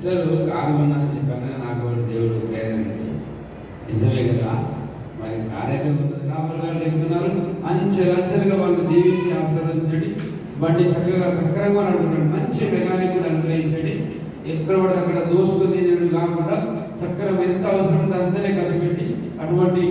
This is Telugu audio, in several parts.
సిస్టర్లు కారణమని చెప్పాను, నాకు దేవుడు ప్రేరేపించి నిజమే కదా. మరి కార్యక్రమం రాములు గారు చెప్తున్నారు, అంచెలంచెలుగా వాళ్ళు దీవించి ఆశీర్వదించండి, బండి చక్కగా సక్రమంగా నడుపుతున్నాడు, మంచి మెకానిక్ కూడా అనుగ్రహించండి, ఎక్కడ పడితే అక్కడ దోసుకుని తినడు కాకుండా చక్రం ఎంత అవసరం ఉందో అంతనే ఖర్చు పెట్టి అటువంటి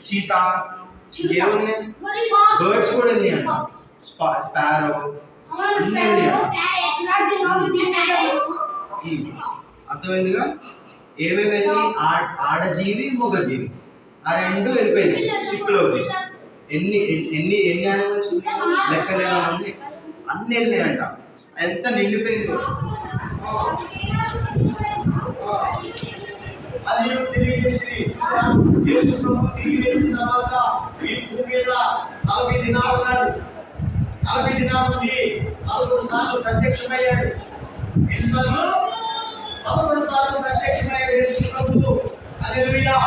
చీతా ఏమున్నాయి, బర్డ్స్ కూడా ఉన్నాయి, స్పారో అర్థమైందిగా. ఏమేమి ఆడజీవి మొగజీవి ఆ రెండు వెళ్ళిపోయింది షిప్లోకి. ఎన్ని ఎన్ని ఎన్ని యానిమల్స్ లెక్కలేదా ఉన్నాయి, అన్ని వెళ్ళినాయంట, ఎంత నిండిపోయింది. అది తెలియజేసి యేసు ప్రభు తిరిగి లేచిన తర్వాత ఈ భూమి మీద 40 దినాలు ఉన్నాడు. 40 దినాల నుండి 11 సార్లు ప్రత్యక్షమయ్యాడు. ఎన్నిసార్లు? 11 సార్లు ప్రత్యక్షమయ్యాడు యేసు ప్రభు. హల్లెలూయా.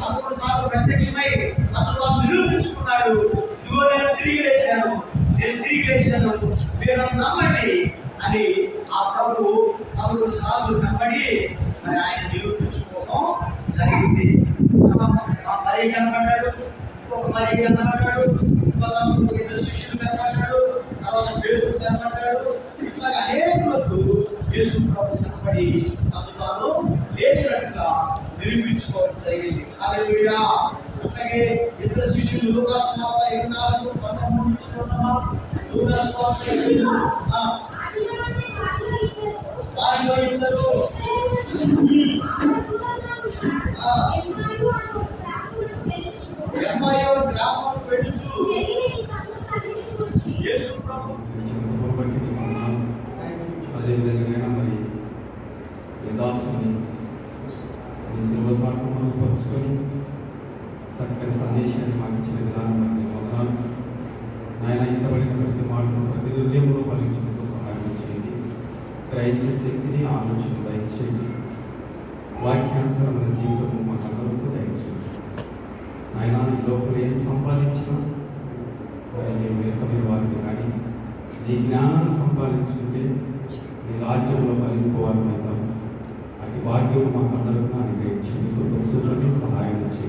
11 సార్లు ప్రత్యక్షమై అతను వాళ్ళు నిరూపించుకున్నాడు. ఇదిగో నేను తిరిగి లేచాను, నేను తిరిగి లేచాను, మీరు నమ్మండి అని ఆ ప్రభు 11 సార్లు కనబడి మరి ఆయన నిరూపించుకోవడం జరిగింది. మరి కనబడ్డాడు, ఇంకొక మరి కనబడ్డాడు, ఇంకొక ఇద్దరు శిష్యులు కనబడ్డాడు, తర్వాత పేరు కనబడ్డాడు. ఇట్లా అనేకులకు యేసు ప్రభు కనబడి అందులో లేచినట్టుగా నిరూపించుకోవడం జరిగింది. హల్లెలూయా. అలాగే ఇద్దరు శిష్యులు లూకాసు వార్త 24:13 చూస్తున్నామా? లూకాసు వార్త 24 వారిలో ఇద్దరు గ్రామం పెడుచు యేసు ప్రభు అదేవిధంగా మరి యథాసుని శిలువ సాక్ష్యం పరుచుకొని చక్కని సందేశాన్ని మాకు ఇచ్చిన విధానం వందనాలు నాయన. ఇంతబడిన ప్రతి మాటను ప్రతి హృదయంలో ఫలించడంతో సహాయం చేయండి, గ్రహించే శక్తిని ఆలోచన దయచేయండి, వాక్యానుసరమైన జీవితం మాకు అందరికీ దయచేయండి నాయన. ఈ లోపల ఏం సంపాదించినా మరి మేము ఎక్కమైన వారిని కానీ నీ జ్ఞానాన్ని సంపాదించుకుంటే నీ రాజ్యంలో కలిగిపోవాలని అవుతాం. అటు భాగ్యం మాకు అందరికీ అనుగ్రహించి మీకు సహాయం చేయండి.